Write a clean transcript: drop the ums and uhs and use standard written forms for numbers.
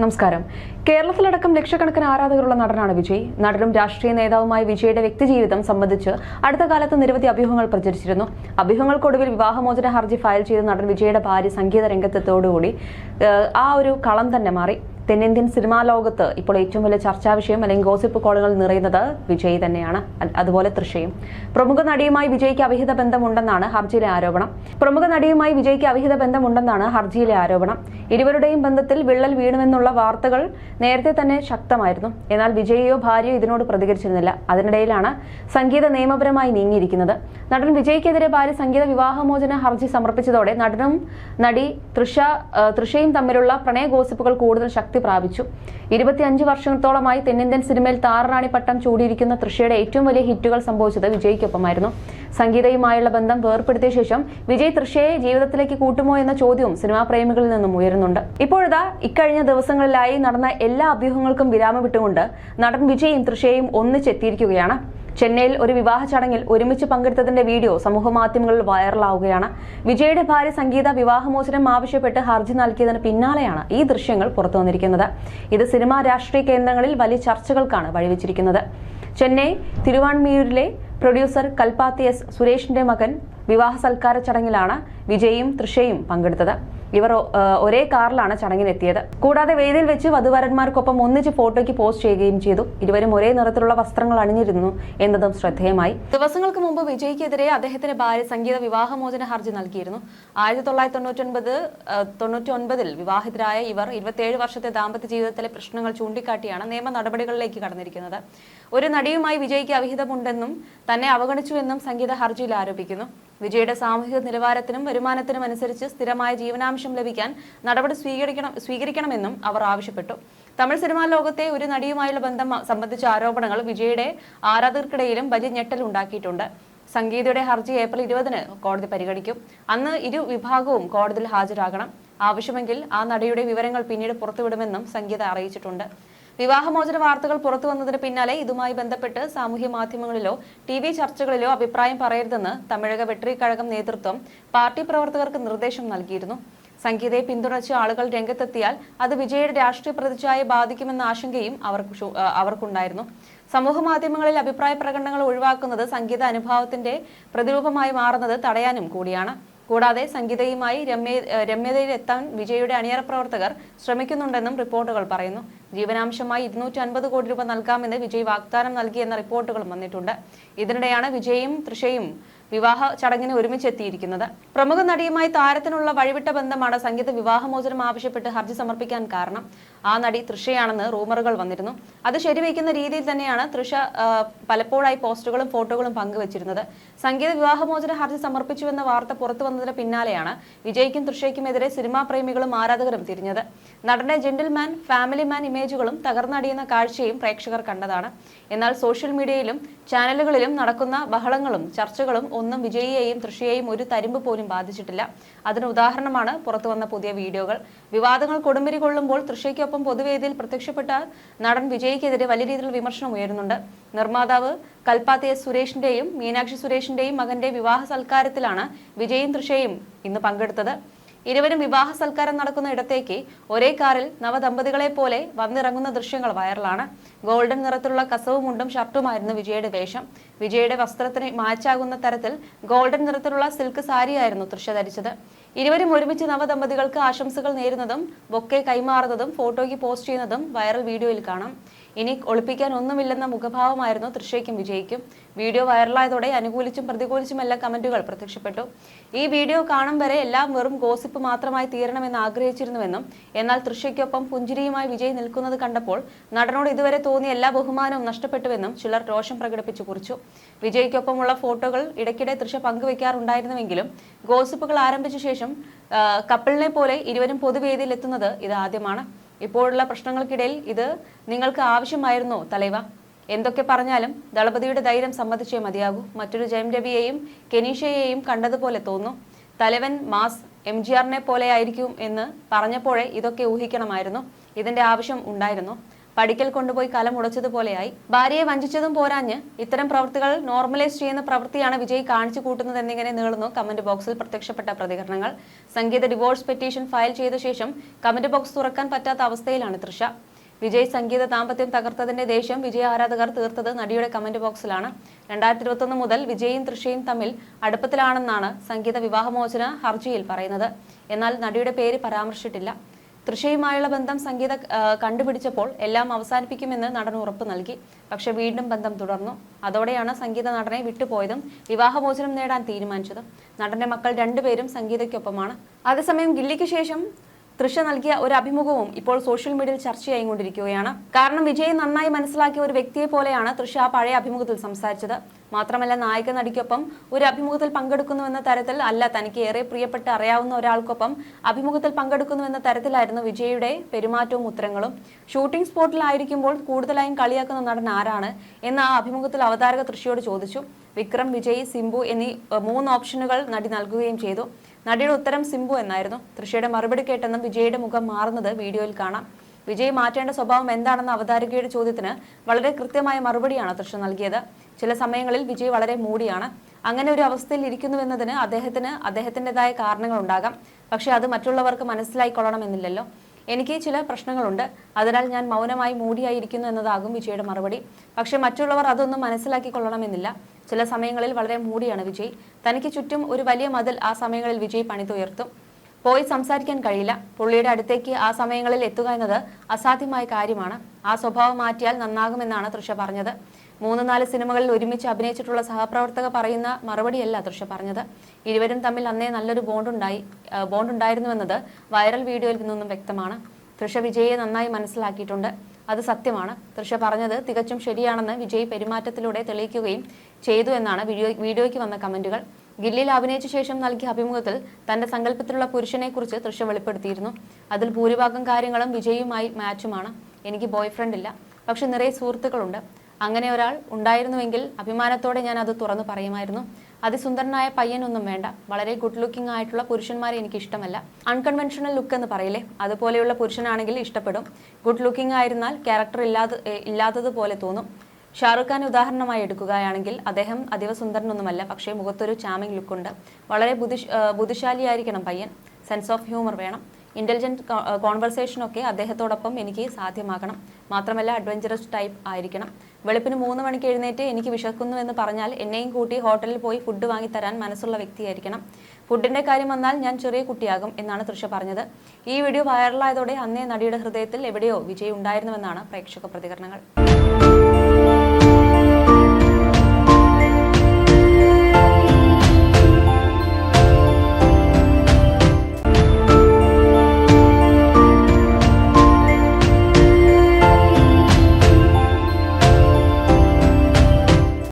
നമസ്കാരം. കേരളത്തിലടക്കം ലക്ഷക്കണക്കിന് ആരാധകരുള്ള നടനാണ് വിജയ്. നടനും രാഷ്ട്രീയ നേതാവുമായ വിജയുടെ വ്യക്തിജീവിതം സംബന്ധിച്ച് അടുത്ത കാലത്ത് നിരവധി അഭ്യൂഹങ്ങൾ പ്രചരിച്ചിരുന്നു. അഭ്യൂഹങ്ങൾക്കൊടുവിൽ വിവാഹമോചന ഹർജി ഫയൽ ചെയ്ത നടൻ വിജയുടെ ഭാര്യ സംഗീത രംഗത്തെത്തോടുകൂടി ആ ഒരു കളം തന്നെ മാറി. തെന്നിന്ത്യൻ സിനിമാ ലോകത്ത് ഇപ്പോൾ ഏറ്റവും വലിയ ചർച്ചാ വിഷയം അല്ലെങ്കിൽ ഗോസിപ്പ് കോളുകൾ നിറയുന്നത് വിജയ് തന്നെയാണ്. അതുപോലെ തൃഷയും. പ്രമുഖ നടിയുമായി വിജയ്ക്ക് അവിഹിത ബന്ധമുണ്ടെന്നാണ് ഹർജിയിലെ ആരോപണം. ഇരുവരുടെയും ബന്ധത്തിൽ വിള്ളൽ വീണുമെന്നുള്ള വാർത്തകൾ നേരത്തെ തന്നെ ശക്തമായിരുന്നു. എന്നാൽ വിജയിയോ ഭാര്യയോ ഇതിനോട് പ്രതികരിച്ചിരുന്നില്ല. അതിനിടയിലാണ് സംഗീത നിയമപരമായി നീങ്ങിയിരിക്കുന്നത്. നടൻ വിജയ്ക്കെതിരെ ഭാര്യ സംഗീത വിവാഹമോചന ഹർജി സമർപ്പിച്ചതോടെ നടനും നടി തൃഷയും തമ്മിലുള്ള പ്രണയ ഗോസിപ്പുകൾ കൂടുതൽ ശക്തി പ്രാപിച്ചു. 25 വർഷത്തോളമായി തെന്നിന്ത്യൻ സിനിമയിൽ താരറാണി പട്ടം ചൂടിയിരിക്കുന്ന തൃഷയുടെ ഏറ്റവും വലിയ ഹിറ്റുകൾ സംഭവിച്ചത് വിജയ്ക്കൊപ്പമായിരുന്നു. സംഗീതയുമായുള്ള ബന്ധം വേർപ്പെടുത്തിയ ശേഷം വിജയ് തൃഷയെ ജീവിതത്തിലേക്ക് കൂട്ടുമോ എന്ന ചോദ്യവും സിനിമാ പ്രേമികളിൽ നിന്നും ഉയരുന്നുണ്ട്. ഇപ്പോഴതാ ഇക്കഴിഞ്ഞ ദിവസങ്ങളിലായി നടന്ന എല്ലാ അഭ്യൂഹങ്ങൾക്കും വിരാമം വിട്ടുകൊണ്ട് നടൻ വിജയും തൃഷയും ഒന്നിച്ചെത്തിയിരിക്കുകയാണ്. ചെന്നൈയിൽ ഒരു വിവാഹ ചടങ്ങിൽ ഒരുമിച്ച് പങ്കെടുത്തതിന്റെ വീഡിയോ സമൂഹമാധ്യമങ്ങളിൽ വൈറലാവുകയാണ്. വിജയുടെ ഭാര്യ സംഗീത വിവാഹമോചനം ആവശ്യപ്പെട്ട് ഹർജി നൽകിയതിന് പിന്നാലെയാണ് ഈ ദൃശ്യങ്ങൾ പുറത്തുവന്നിരിക്കുന്നത്. ഇത് സിനിമാ രാഷ്ട്രീയ കേന്ദ്രങ്ങളിൽ വലിയ ചർച്ചകൾക്കാണ് വഴിവെച്ചിരിക്കുന്നത്. ചെന്നൈ തിരുവാൻമിയൂരിലെ പ്രൊഡ്യൂസർ കൽപ്പാത്തി എസ് സുരേഷിന്റെ മകൻ വിവാഹ സൽക്കാര ചടങ്ങിലാണ് വിജയും തൃഷയും പങ്കെടുത്തത്. ഇവർ ഒരേ കാറിലാണ് ചടങ്ങിനെത്തിയത്. കൂടാതെ വേദിയിൽ വെച്ച് വധുവരന്മാർക്കൊപ്പം ഒന്നിച്ച് ഫോട്ടോയ്ക്ക് പോസ്റ്റ് ചെയ്യുകയും ചെയ്തു. ഇരുവരും ഒരേ നിറത്തിലുള്ള വസ്ത്രങ്ങൾ അണിഞ്ഞിരുന്നു എന്നതും ശ്രദ്ധേയമായി. ദിവസങ്ങൾക്ക് മുമ്പ് വിജയ്ക്കെതിരെ അദ്ദേഹത്തിന്റെ ഭാര്യ സംഗീത വിവാഹമോചന ഹർജി നൽകിയിരുന്നു. 1999 വിവാഹിതരായ ഇവർ 27 വർഷത്തെ ദാമ്പത്യ ജീവിതത്തിലെ പ്രശ്നങ്ങൾ ചൂണ്ടിക്കാട്ടിയാണ് നിയമ നടപടികളിലേക്ക് കടന്നിരിക്കുന്നത്. ഒരു നടിയുമായി വിജയ്ക്ക് അവിഹിതമുണ്ടെന്നും തന്നെ അവഗണിച്ചുവെന്നും സംഗീത ഹർജിയിൽ ആരോപിക്കുന്നു. വിജയുടെ സാമൂഹിക നിലവാരത്തിനും വരുമാനത്തിനും അനുസരിച്ച് സ്ഥിരമായ ജീവനാംശം ലഭിക്കാൻ നടപടി സ്വീകരിക്കണമെന്നും അവർ ആവശ്യപ്പെട്ടു. തമിഴ് സിനിമാ ലോകത്തെ ഒരു നടിയുമായുള്ള ബന്ധം സംബന്ധിച്ച ആരോപണങ്ങൾ വിജയുടെ ആരാധകർക്കിടയിലും വലിയ ഞെട്ടലുണ്ടാക്കിയിട്ടുണ്ട്. സംഗീതയുടെ ഹർജി ഏപ്രിൽ 20 കോടതി പരിഗണിക്കും. അന്ന് ഇരു വിഭാഗവും കോടതിയിൽ ഹാജരാകണം. ആവശ്യമെങ്കിൽ ആ നടിയുടെ വിവരങ്ങൾ പിന്നീട് പുറത്തുവിടുമെന്നും സംഗീത അറിയിച്ചിട്ടുണ്ട്. വിവാഹമോചന വാർത്തകൾ പുറത്തു വന്നതിന് പിന്നാലെ ഇതുമായി ബന്ധപ്പെട്ട് സാമൂഹ്യ മാധ്യമങ്ങളിലോ TV ചർച്ചകളിലോ അഭിപ്രായം പറയരുതെന്ന് തമിഴക വെട്രി കഴകം നേതൃത്വം പാർട്ടി പ്രവർത്തകർക്ക് നിർദ്ദേശം നൽകിയിരുന്നു. സംഗീതയെ പിന്തുണച്ച് ആളുകൾ രംഗത്തെത്തിയാൽ അത് വിജയുടെ രാഷ്ട്രീയ പ്രതിച്ഛായയെ ബാധിക്കുമെന്ന ആശങ്കയും അവർക്കുണ്ടായിരുന്നു. സമൂഹ മാധ്യമങ്ങളിൽ അഭിപ്രായ പ്രകടനങ്ങൾ ഒഴിവാക്കുന്നത് സംഗീത അനുഭവത്തിന്റെ പ്രതിരൂപമായി മാറുന്നത് തടയാനും കൂടിയാണ്. കൂടാതെ സംഗീതയുമായി രമ്യതയിലെത്താൻ വിജയുടെ അണിയറ പ്രവർത്തകർ ശ്രമിക്കുന്നുണ്ടെന്നും റിപ്പോർട്ടുകൾ പറയുന്നു. ജീവനാംശമായി 250 കോടി രൂപ നൽകാമെന്ന് വിജയ് വാഗ്ദാനം നൽകിയെന്ന റിപ്പോർട്ടുകളും വന്നിട്ടുണ്ട്. ഇതിനിടെയാണ് വിജയും തൃഷയും വിവാഹ ചടങ്ങിന് ഒരുമിച്ചെത്തിയിരിക്കുന്നത്. പ്രമുഖ നടിയുമായി താരത്തിനുള്ള വഴിവിട്ട ബന്ധമാണ് സംഗീത വിവാഹമോചനം ആവശ്യപ്പെട്ട് ഹർജി സമർപ്പിക്കാൻ കാരണം. ആ നടി തൃഷയാണെന്ന് റൂമറുകൾ വന്നിരുന്നു. അത് ശരിവയ്ക്കുന്ന രീതിയിൽ തന്നെയാണ് തൃഷ പലപ്പോഴായി പോസ്റ്റുകളും ഫോട്ടോകളും പങ്കുവച്ചിരുന്നത്. സംഗീത വിവാഹമോചന ഹർജി സമർപ്പിച്ചുവെന്ന വാർത്ത പുറത്തു വന്നതിന് പിന്നാലെയാണ് വിജയ്ക്കും തൃഷയ്ക്കുമെതിരെ സിനിമാ പ്രേമികളും ആരാധകരും തിരിഞ്ഞത്. നടന്റെ ജെന്റിൽമാൻ, ഫാമിലി മാൻ ഇമേജുകളും തകർന്നടിയുന്ന കാഴ്ചയും പ്രേക്ഷകർ കണ്ടതാണ്. എന്നാൽ സോഷ്യൽ മീഡിയയിലും ചാനലുകളിലും നടക്കുന്ന ബഹളങ്ങളും ചർച്ചകളും ഒന്നും വിജയിയെയും തൃഷയെയും ഒരു തരിമ്പ് പോലും ബാധിച്ചിട്ടില്ല. അതിന് ഉദാഹരണമാണ് പുറത്തുവന്ന പുതിയ വീഡിയോകൾ. വിവാദങ്ങൾ കൊടുമ്പിരി കൊള്ളുമ്പോൾ തൃഷയ്ക്കൊപ്പം പൊതുവേദിയിൽ പ്രത്യക്ഷപ്പെട്ട നടൻ വിജയ്ക്കെതിരെ വലിയ രീതിയിൽ വിമർശനം ഉയരുന്നുണ്ട്. നിർമ്മാതാവ് കൽപ്പാത്തി എസ് സുരേഷിന്റെയും മീനാക്ഷി സുരേഷിന്റെയും മകന്റെ വിവാഹ സൽക്കാരത്തിലാണ് വിജയും തൃഷയും ഇന്ന് പങ്കെടുത്തത്. ഇരുവരും വിവാഹ സൽക്കാരം നടക്കുന്ന ഇടത്തേക്ക് ഒരേ കാറിൽ നവദമ്പതികളെ പോലെ വന്നിറങ്ങുന്ന ദൃശ്യങ്ങൾ വൈറലാണ്. ഗോൾഡൻ നിറത്തിലുള്ള കസവും മുണ്ടും ഷർട്ടുമായിരുന്നു വിജയുടെ വേഷം. വിജയുടെ വസ്ത്രത്തിന് മാച്ചാകുന്ന തരത്തിൽ ഗോൾഡൻ നിറത്തിലുള്ള സിൽക്ക് സാരിയായിരുന്നു തൃഷ ധരിച്ചത്. ഇരുവരും ഒരുമിച്ച് നവദമ്പതികൾക്ക് ആശംസകൾ നേരുന്നതും ബൊക്കെ കൈമാറുന്നതും ഫോട്ടോയ്ക്ക് പോസ്റ്റ് ചെയ്യുന്നതും വൈറൽ വീഡിയോയിൽ കാണാം. ഇനി ഒളിപ്പിക്കാൻ ഒന്നുമില്ലെന്ന മുഖഭാവമായിരുന്നു തൃഷയ്ക്കും വിജയ്ക്കും. വീഡിയോ വൈറലായതോടെ അനുകൂലിച്ചും പ്രതികൂലിച്ചുമെല്ലാം കമന്റുകൾ പ്രത്യക്ഷപ്പെട്ടു. ഈ വീഡിയോ കാണും വരെ എല്ലാം വെറും ഗോസിപ്പ് മാത്രമായി തീരണമെന്ന് ആഗ്രഹിച്ചിരുന്നുവെന്നും എന്നാൽ തൃഷയ്ക്കൊപ്പം പുഞ്ചിരിയുമായി വിജയ് നിൽക്കുന്നത് കണ്ടപ്പോൾ നടനോട് ഇതുവരെ തോന്നിയ എല്ലാ ബഹുമാനവും നഷ്ടപ്പെട്ടുവെന്നും ചിലർ രോഷം പ്രകടിപ്പിച്ചു കുറിച്ചു. വിജയ്ക്കൊപ്പമുള്ള ഫോട്ടോകൾ ഇടയ്ക്കിടെ തൃഷ പങ്കുവെക്കാറുണ്ടായിരുന്നുവെങ്കിലും ഗോസിപ്പുകൾ ആരംഭിച്ച ശേഷം കപ്പിളിനെ പോലെ ഇരുവരും പൊതുവേദിയിൽ എത്തുന്നത് ഇത് ആദ്യമാണ്. ഇപ്പോഴുള്ള പ്രശ്നങ്ങൾക്കിടയിൽ ഇത് നിങ്ങൾക്ക് ആവശ്യമായിരുന്നോ തലൈവ? എന്തൊക്കെ പറഞ്ഞാലും ദളപതിയുടെ ധൈര്യം സമ്മതിച്ചേ മതിയാകൂ. മറ്റൊരു ജയം രവിയെയും കെനീഷയെയും കണ്ടതുപോലെ തോന്നുന്നു. തലവൻ മാസ് MGRനെ പോലെ ആയിരിക്കും എന്ന് പറഞ്ഞപ്പോഴേ ഇതൊക്കെ ഊഹിക്കണമായിരുന്നു. ഇതിന്റെ ആവശ്യം ഉണ്ടായിരുന്നു. പഠിക്കൽ കൊണ്ടുപോയി കലമുടച്ചതുപോലെയായി. ഭാര്യയെ വഞ്ചിച്ചതും പോരാഞ്ഞ് ഇത്തരം പ്രവൃത്തികൾ നോർമലൈസ് ചെയ്യുന്ന പ്രവൃത്തിയാണ് വിജയ് കാണിച്ചു കൂട്ടുന്നത് എന്നിങ്ങനെ നീളുന്നു കമന്റ് ബോക്സിൽ പ്രത്യക്ഷപ്പെട്ട പ്രതികരണങ്ങൾ. സംഗീത ഡിവോഴ്സ് പെറ്റീഷൻ ഫയൽ ചെയ്ത ശേഷം കമന്റ് ബോക്സ് തുറക്കാൻ പറ്റാത്ത അവസ്ഥയിലാണ് തൃഷ. വിജയ് സംഗീത ദാമ്പത്യം തകർത്തതിന്റെ ദേഷ്യം വിജയ് ആരാധകർ തീർത്തത് നടിയുടെ കമന്റ് ബോക്സിലാണ്. 2021 മുതൽ വിജയും തൃഷയും തമ്മിൽ അടുപ്പത്തിലാണെന്നാണ് സംഗീത വിവാഹമോചന ഹർജിയിൽ പറയുന്നത്. എന്നാൽ നടിയുടെ പേര് പരാമർശിച്ചിട്ടില്ല. തൃഷയുമായുള്ള ബന്ധം സംഗീത കണ്ടുപിടിച്ചപ്പോൾ എല്ലാം അവസാനിപ്പിക്കുമെന്ന് നടൻ ഉറപ്പ് നൽകി. പക്ഷെ വീണ്ടും ബന്ധം തുടർന്നു. അതോടെയാണ് സംഗീത നടനെ വിട്ടുപോയതും വിവാഹമോചനം നേടാൻ തീരുമാനിച്ചതും. നടന്റെ മക്കൾ രണ്ടുപേരും സംഗീതയ്ക്കൊപ്പമാണ്. അതേസമയം ഗില്ലിക്ക് ശേഷം തൃഷ നൽകിയ ഒരു അഭിമുഖവും ഇപ്പോൾ സോഷ്യൽ മീഡിയയിൽ ചർച്ചയായിക്കൊണ്ടിരിക്കുകയാണ്. കാരണം വിജയ് നന്നായി മനസ്സിലാക്കിയ ഒരു വ്യക്തിയെ പോലെയാണ് തൃഷ പഴയ അഭിമുഖത്തിൽ സംസാരിച്ചത്. മാത്രമല്ല, നായിക നടിക്കൊപ്പം ഒരു അഭിമുഖത്തിൽ പങ്കെടുക്കുന്നുവെന്ന തരത്തിൽ അല്ല, തനിക്ക് ഏറെ പ്രിയപ്പെട്ട് അറിയാവുന്ന ഒരാൾക്കൊപ്പം അഭിമുഖത്തിൽ പങ്കെടുക്കുന്നുവെന്ന തരത്തിലായിരുന്നു വിജയുടെ പെരുമാറ്റവും ഉത്തരങ്ങളും. ഷൂട്ടിംഗ് സ്പോട്ടിലായിരിക്കുമ്പോൾ കൂടുതലായും കളിയാക്കുന്ന നടൻ ആരാണ് എന്ന് ആ അഭിമുഖത്തിൽ അവതാരക തൃഷയോട് ചോദിച്ചു. വിക്രം, വിജയ്, സിംബു എന്നീ 3 ഓപ്ഷനുകൾ നടി നൽകുകയും ചെയ്തു. നടിയുടെ ഉത്തരം സിംബു എന്നായിരുന്നു. തൃഷയുടെ മറുപടി കേട്ടെന്നും വിജയുടെ മുഖം മാറുന്നത് വീഡിയോയിൽ കാണാം. വിജയ് മാറ്റേണ്ട സ്വഭാവം എന്താണെന്ന അവതാരകയുടെ ചോദ്യത്തിന് വളരെ കൃത്യമായ മറുപടിയാണ് തൃഷ നൽകിയത്. ചില സമയങ്ങളിൽ വിജയ് വളരെ മൂടിയാണ്. അങ്ങനെ ഒരു അവസ്ഥയിൽ ഇരിക്കുന്നുവെന്നതിന് അദ്ദേഹത്തിൻ്റെതായ കാരണങ്ങളുണ്ടാകാം. പക്ഷെ അത് മറ്റുള്ളവർക്ക് മനസ്സിലായിക്കൊള്ളണമെന്നില്ലല്ലോ. എനിക്ക് ചില പ്രശ്നങ്ങളുണ്ട്, അതിനാൽ ഞാൻ മൗനമായി മൂടിയായിരിക്കുന്നു എന്നതാകും വിജയുടെ മറുപടി. പക്ഷെ മറ്റുള്ളവർ അതൊന്നും മനസ്സിലാക്കിക്കൊള്ളണമെന്നില്ല. ചില സമയങ്ങളിൽ വളരെ മൂടിയാണ് വിജയ്. തനിക്ക് ചുറ്റും ഒരു വലിയ മതിൽ ആ സമയങ്ങളിൽ വിജയ് പണിതുയർത്തും. പോയി സംസാരിക്കാൻ കഴിയില്ല. പുള്ളിയുടെ അടുത്തേക്ക് ആ സമയങ്ങളിൽ എത്തുക എന്നത് അസാധ്യമായ കാര്യമാണ്. ആ സ്വഭാവം മാറ്റിയാൽ നന്നാകുമെന്നാണ് തൃഷ പറഞ്ഞത്. 3-4 സിനിമകളിൽ ഒരുമിച്ച് അഭിനയിച്ചിട്ടുള്ള സഹപ്രവർത്തക പറയുന്ന മറുപടിയല്ല തൃഷ പറഞ്ഞത്. ഇരുവരും തമ്മിൽ അന്നേ നല്ലൊരു ബോണ്ടുണ്ടായിരുന്നുവെന്നത് വൈറൽ വീഡിയോയിൽ നിന്നും വ്യക്തമാണ്. തൃഷ വിജയെ നന്നായി മനസ്സിലാക്കിയിട്ടുണ്ട്. അത് സത്യമാണ്. തൃഷ പറഞ്ഞത് തികച്ചും ശരിയാണെന്ന് വിജയ് പെരുമാറ്റത്തിലൂടെ തെളിയിക്കുകയും ചെയ്തു എന്നാണ് വീഡിയോയ്ക്ക് വന്ന കമന്റുകൾ. ഗില്ലിയിൽ അഭിനയിച്ച ശേഷം നൽകിയ അഭിമുഖത്തിൽ തന്റെ സങ്കല്പത്തിലുള്ള പുരുഷനെക്കുറിച്ച് തൃഷ വെളിപ്പെടുത്തിയിരുന്നു. അതിൽ ഭൂരിഭാഗം കാര്യങ്ങളും വിജയുമായി മാച്ചുമാണ്. എനിക്ക് ബോയ്ഫ്രണ്ട് ഇല്ല, പക്ഷെ നിറയെ സുഹൃത്തുക്കളുണ്ട്. അങ്ങനെ ഒരാൾ ഉണ്ടായിരുന്നുവെങ്കിൽ അഭിമാനത്തോടെ ഞാൻ അത് തുറന്നു പറയുമായിരുന്നു. അതിസുന്ദരനായ പയ്യനൊന്നും വേണ്ട. വളരെ ഗുഡ് ലുക്കിംഗ് ആയിട്ടുള്ള പുരുഷന്മാരെ എനിക്ക് ഇഷ്ടമല്ല. അൺകൺവെൻഷണൽ ലുക്ക് എന്ന് പറയില്ലേ, അതുപോലെയുള്ള പുരുഷനാണെങ്കിൽ ഇഷ്ടപ്പെടും. ഗുഡ് ലുക്കിംഗ് ആയിരുന്നാൽ ക്യാരക്ടർ ഇല്ലാത്തതുപോലെ തോന്നും. ഷാറുഖ് ഖാൻ ഉദാഹരണമായി എടുക്കുകയാണെങ്കിൽ അദ്ദേഹം അതീവ സുന്ദരനൊന്നുമല്ല, പക്ഷേ മുഖത്തൊരു ചാമിങ് ലുക്കുണ്ട്. വളരെ ബുദ്ധിശാലിയായിരിക്കണം പയ്യൻ. സെൻസ് ഓഫ് ഹ്യൂമർ വേണം. ഇന്റലിജന്റ് കോൺവെർസേഷനൊക്കെ അദ്ദേഹത്തോടൊപ്പം എനിക്ക് സാധ്യമാകണം. മാത്രമല്ല അഡ്വഞ്ചറസ് ടൈപ്പ് ആയിരിക്കണം. വെളുപ്പിന് 3 മണിക്ക് എഴുന്നേറ്റ് എനിക്ക് വിശക്കുന്നു എന്ന് പറഞ്ഞാൽ എന്നെയും കൂട്ടി ഹോട്ടലിൽ പോയി ഫുഡ് വാങ്ങിത്തരാൻ മനസ്സുള്ള വ്യക്തിയായിരിക്കണം. ഫുഡിന്റെ കാര്യം വന്നാൽ ഞാൻ ചെറിയ കുട്ടിയാകും എന്നാണ് തൃഷ പറഞ്ഞത്. ഈ വീഡിയോ വൈറലായതോടെ അന്നേ നടിയുടെ ഹൃദയത്തിൽ എവിടെയോ വിജയ് ഉണ്ടായിരുന്നുവെന്നാണ് പ്രേക്ഷക പ്രതികരണങ്ങൾ.